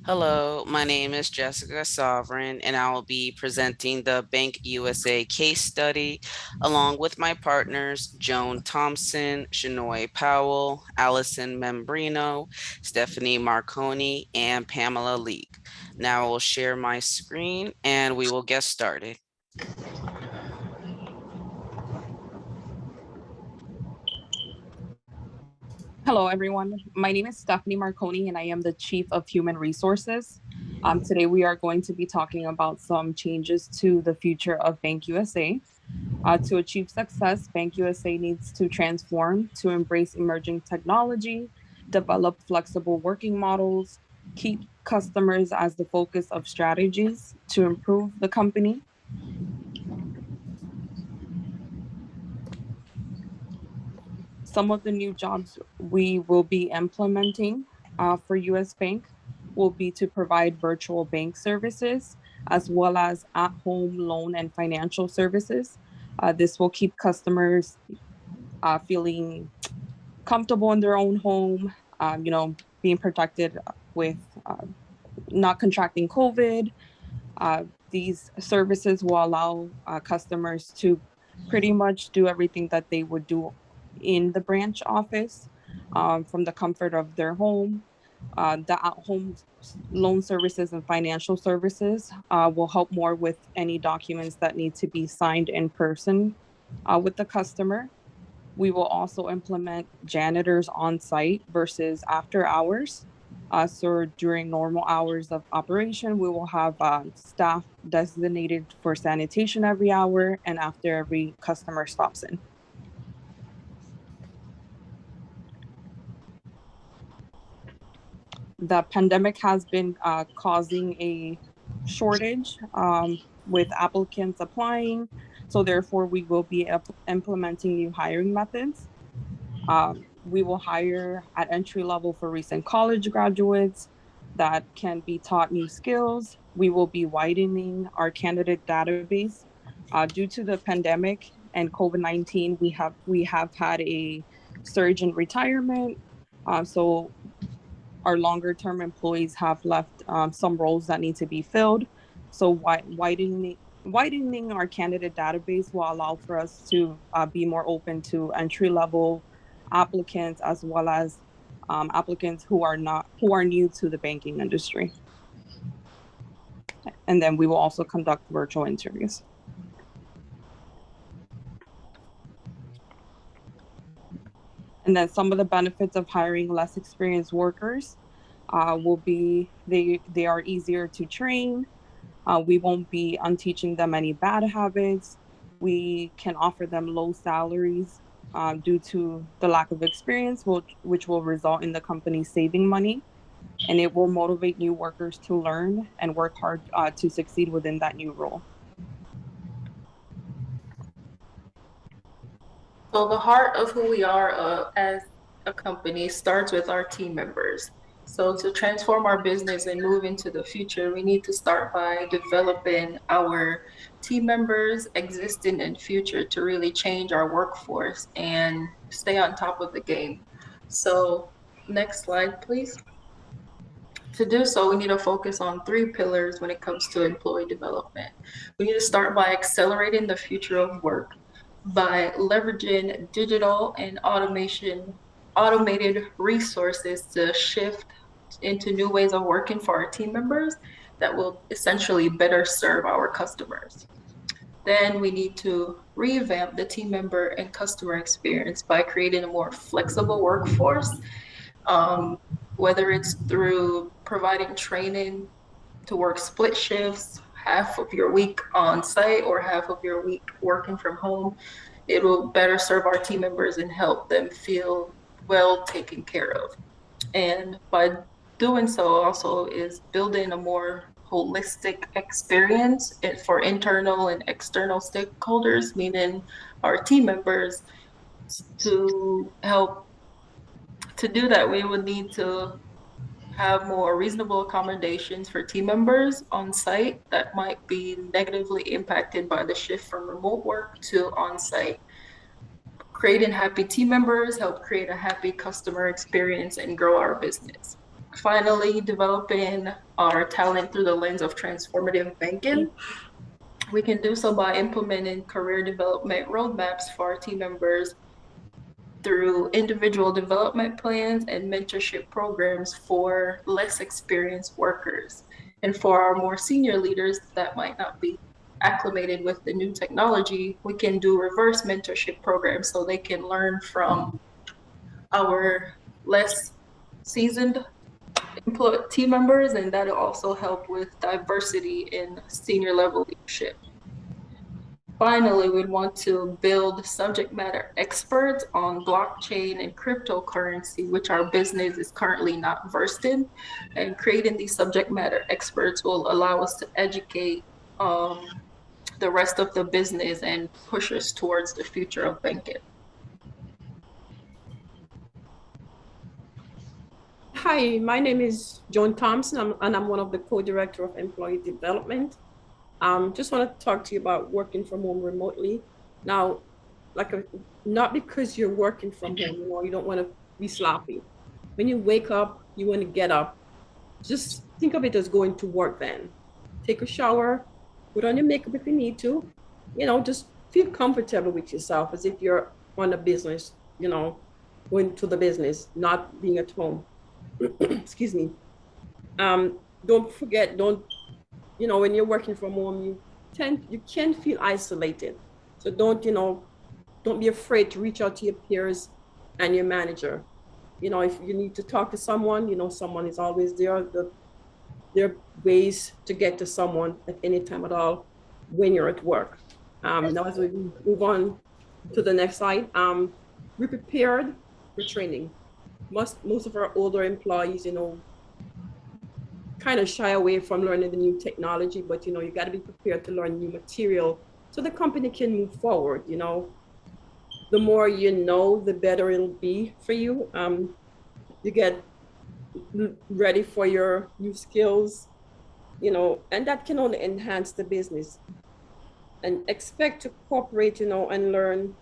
Hello, my name is Jessica Sovereign, and I will be presenting the Bank USA case study along with my partners Joan Thompson, Shanoy Powell, Allison Membrino, Stephanie Marconi, and Pamela Leake. Now I will share my screen and we will get started. Hello, everyone. My name is Stephanie Marconi, and I am the Chief of Human Resources. Today, we are going to be talking about some changes to the future of Bank USA. To achieve success, Bank USA needs to transform to embrace emerging technology, develop flexible working models, keep customers as the focus of strategies to improve the company. Some of the new jobs we will be implementing for US Bank will be to provide virtual bank services as well as at home loan and financial services. This will keep customers feeling comfortable in their own home, being protected with not contracting COVID. These services will allow customers to pretty much do everything that they would do in the branch office from the comfort of their home. The at home loan services and financial services will help more with any documents that need to be signed in person with the customer. We will also implement janitors on site versus after hours. So during normal hours of operation, we will have staff designated for sanitation every hour and after every customer stops in. The pandemic has been causing a shortage with applicants applying. So therefore, we will be implementing new hiring methods. We will hire at entry level for recent college graduates that can be taught new skills. We will be widening our candidate database. Due to the pandemic and COVID-19, we have had a surge in retirement. So our longer term employees have left some roles that need to be filled. So widening our candidate database will allow for us to be more open to entry level applicants as well as applicants who are new to the banking industry. And then we will also conduct virtual interviews. And then some of the benefits of hiring less experienced workers will be they are easier to train. We won't be unteaching them any bad habits. We can offer them low salaries due to the lack of experience, which will result in the company saving money. And it will motivate new workers to learn and work hard to succeed within that new role. So the heart of who we are as a company starts with our team members. So to transform our business and move into the future, we need to start by developing our team members, existing and future, to really change our workforce and stay on top of the game. So next slide, please. To do so, we need to focus on three pillars when it comes to employee development. We need to start by accelerating the future of work by leveraging digital and automated resources to shift into new ways of working for our team members that will essentially better serve our customers. Then we need to revamp the team member and customer experience by creating a more flexible workforce, um, whether it's through providing training to work split shifts, half of your week on site or half of your week working from home. It will better serve our team members and help them feel well taken care of. And by doing so, also is building a more holistic experience for internal and external stakeholders, meaning our team members. To help to do that, we would need to have more reasonable accommodations for team members on site that might be negatively impacted by the shift from remote work to on site. Creating happy team members help create a happy customer experience and grow our business. Finally, developing our talent through the lens of transformative banking. We can do so by implementing career development roadmaps for our team members through individual development plans and mentorship programs for less experienced workers. And for our more senior leaders that might not be acclimated with the new technology, we can do reverse mentorship programs so they can learn from our less seasoned team members, and that'll also help with diversity in senior level leadership. Finally, we'd want to build subject matter experts on blockchain and cryptocurrency, which our business is currently not versed in. And creating these subject matter experts will allow us to educate the rest of the business and push us towards the future of banking. Hi, my name is Joan Thompson, and I'm one of the co-director of employee development. Just want to talk to you about working from home remotely. Now, not because you're working from home, you don't want to be sloppy. When you wake up, you want to get up. Just think of it as going to work then. Take a shower, put on your makeup if you need to, just feel comfortable with yourself as if you're on a business, going to the business, not being at home. Excuse me. Don't forget, when you're working from home, you can feel isolated. So don't be afraid to reach out to your peers and your manager. If you need to talk to someone, someone is always there. There are ways to get to someone at any time at all when you're at work. Now, as we move on to the next slide, we're prepared for training. Most of our older employees, kind of shy away from learning the new technology, but you got to be prepared to learn new material so the company can move forward. The more you know, the better it'll be for you. You get ready for your new skills, and that can only enhance the business. And expect to cooperate, and learn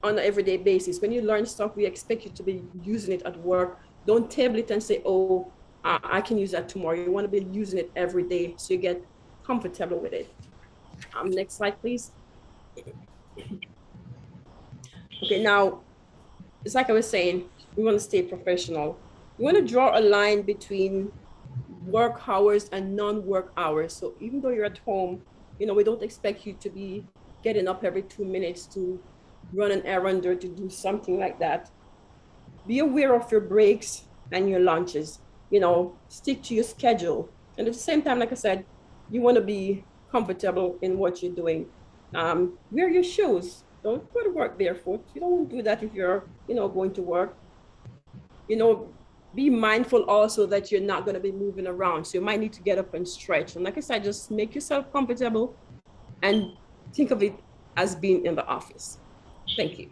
on an everyday basis. When you learn stuff, we expect you to be using it at work. Don't table it and say, oh, I can use that tomorrow. You want to be using it every day so you get comfortable with it. Next slide, please. Okay, now, it's like I was saying, we want to stay professional. We want to draw a line between work hours and non-work hours. So even though you're at home, we don't expect you to be getting up every 2 minutes to run an errand or to do something like that. Be aware of your breaks and your lunches. Stick to your schedule. And at the same time, like I said, you want to be comfortable in what you're doing. Wear your shoes. Don't go to work barefoot. You don't do that if you're, going to work. Be mindful also that you're not going to be moving around. So you might need to get up and stretch. And like I said, just make yourself comfortable and think of it as being in the office. Thank you.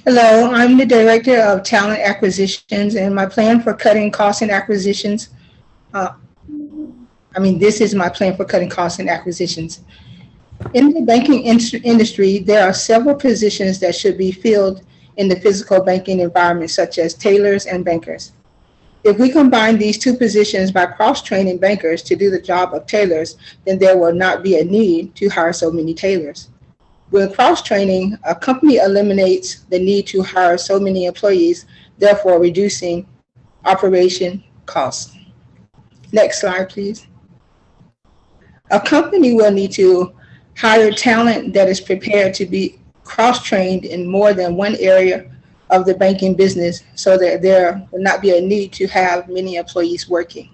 Hello, I'm the Director of Talent Acquisitions, and my plan for cutting costs and acquisitions, this is my plan for cutting costs and acquisitions. In the banking industry, there are several positions that should be filled in the physical banking environment, such as tailors and bankers. If we combine these two positions by cross-training bankers to do the job of tailors, then there will not be a need to hire so many tailors. With cross-training, a company eliminates the need to hire so many employees, therefore reducing operation costs. Next slide, please. A company will need to hire talent that is prepared to be cross-trained in more than one area of the banking business so that there will not be a need to have many employees working.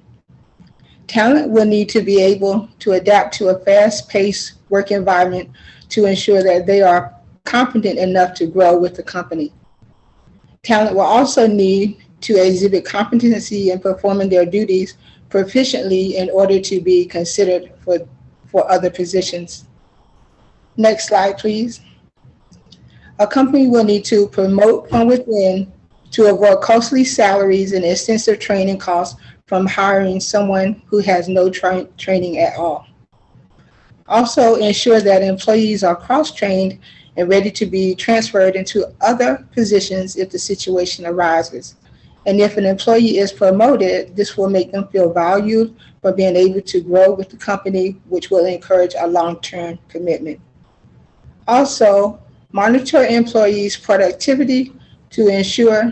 Talent will need to be able to adapt to a fast-paced work environment to ensure that they are competent enough to grow with the company. Talent will also need to exhibit competency in performing their duties proficiently in order to be considered for other positions. Next slide, please. A company will need to promote from within to avoid costly salaries and extensive training costs from hiring someone who has no training at all. Also ensure that employees are cross-trained and ready to be transferred into other positions if the situation arises. And if an employee is promoted, this will make them feel valued for being able to grow with the company, which will encourage a long-term commitment. Also, monitor employees' productivity to ensure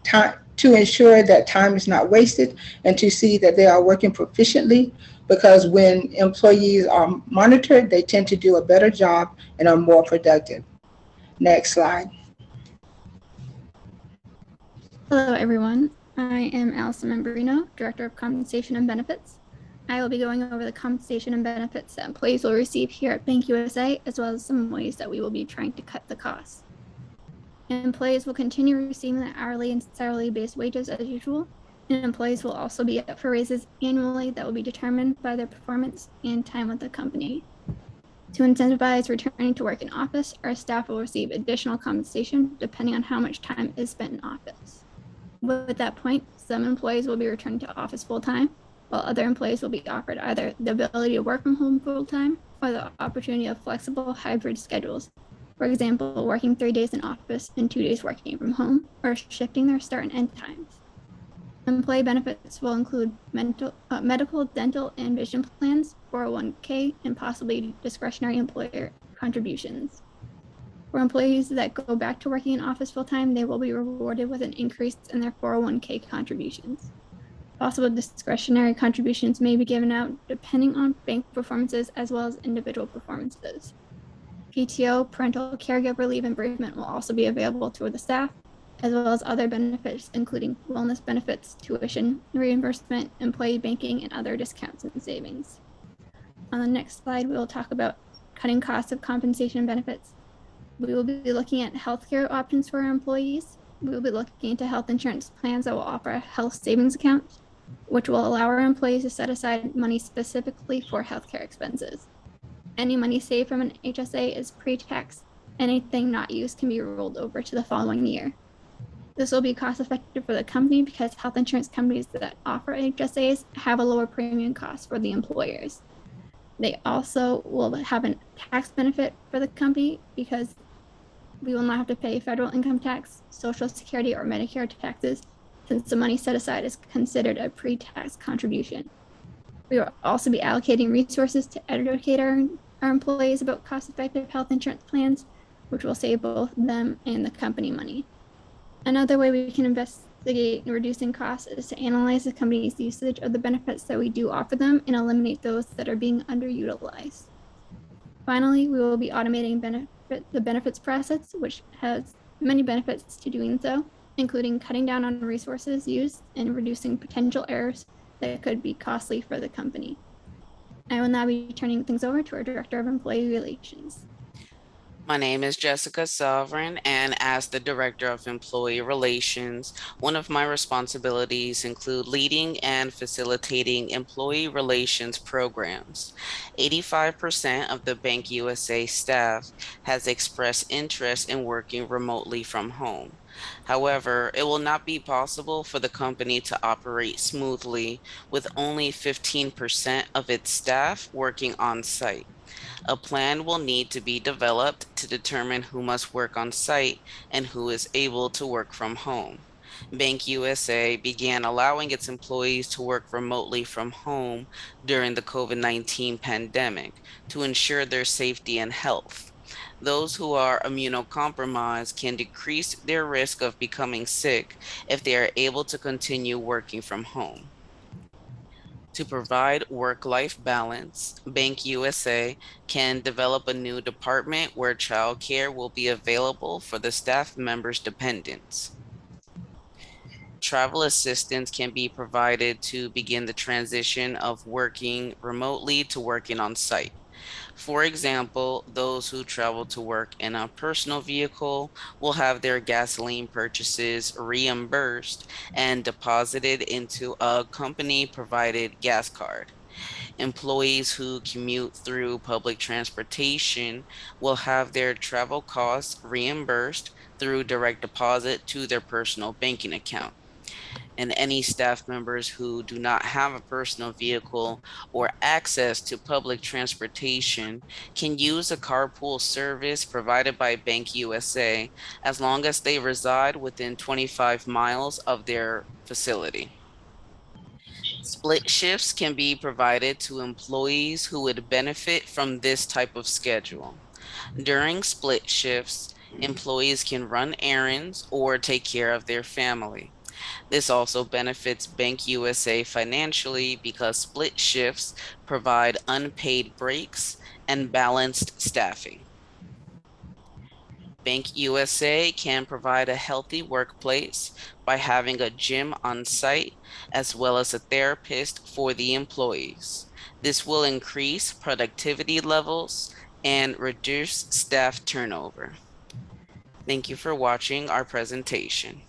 that time is not wasted and to see that they are working proficiently, because when employees are monitored, they tend to do a better job and are more productive. Next slide. Hello, everyone. I am Allison Membrino, Director of Compensation and Benefits. I will be going over the compensation and benefits that employees will receive here at BankUSA, as well as some ways that we will be trying to cut the costs. Employees will continue receiving the hourly and salary-based wages as usual, and employees will also be up for raises annually that will be determined by their performance and time with the company. To incentivize returning to work in office, our staff will receive additional compensation depending on how much time is spent in office. With that point, some employees will be returning to office full-time, while other employees will be offered either the ability to work from home full-time or the opportunity of flexible hybrid schedules. For example, working 3 days in office and 2 days working from home, or shifting their start and end times. Employee benefits will include medical, dental, and vision plans, 401k, and possibly discretionary employer contributions. For employees that go back to working in office full-time, they will be rewarded with an increase in their 401k contributions. Possible discretionary contributions may be given out depending on bank performances as well as individual performances. PTO, parental caregiver leave, and bereavement will also be available to the staff, as well as other benefits, including wellness benefits, tuition reimbursement, employee banking, and other discounts and savings. On the next slide, we will talk about cutting costs of compensation and benefits. We will be looking at healthcare options for our employees. We will be looking into health insurance plans that will offer a health savings account, which will allow our employees to set aside money specifically for healthcare expenses. Any money saved from an HSA is pre-tax. Anything not used can be rolled over to the following year. This will be cost effective for the company because health insurance companies that offer HSAs have a lower premium cost for the employers. They also will have a tax benefit for the company because we will not have to pay federal income tax, Social Security, or Medicare taxes, since the money set aside is considered a pre-tax contribution. We will also be allocating resources to educate our employees about cost-effective health insurance plans, which will save both them and the company money. Another way we can investigate reducing costs is to analyze the company's usage of the benefits that we do offer them and eliminate those that are being underutilized. Finally, we will be automating the benefits process, which has many benefits to doing so, including cutting down on resources used and reducing potential errors that could be costly for the company. I will now be turning things over to our Director of Employee Relations. My name is Jessica Sovereign, and as the Director of Employee Relations, one of my responsibilities include leading and facilitating employee relations programs. 85% of the Bank USA staff has expressed interest in working remotely from home. However, it will not be possible for the company to operate smoothly with only 15% of its staff working on site. A plan will need to be developed to determine who must work on site and who is able to work from home. Bank USA began allowing its employees to work remotely from home during the COVID-19 pandemic to ensure their safety and health. Those who are immunocompromised can decrease their risk of becoming sick if they are able to continue working from home. To provide work-life balance, Bank USA can develop a new department where childcare will be available for the staff members' dependents. Travel assistance can be provided to begin the transition of working remotely to working on site. For example, those who travel to work in a personal vehicle will have their gasoline purchases reimbursed and deposited into a company-provided gas card. Employees who commute through public transportation will have their travel costs reimbursed through direct deposit to their personal banking account. And any staff members who do not have a personal vehicle or access to public transportation can use a carpool service provided by BankUSA as long as they reside within 25 miles of their facility. Split shifts can be provided to employees who would benefit from this type of schedule. During split shifts, employees can run errands or take care of their family. This also benefits BankUSA financially because split shifts provide unpaid breaks and balanced staffing. BankUSA can provide a healthy workplace by having a gym on site as well as a therapist for the employees. This will increase productivity levels and reduce staff turnover. Thank you for watching our presentation.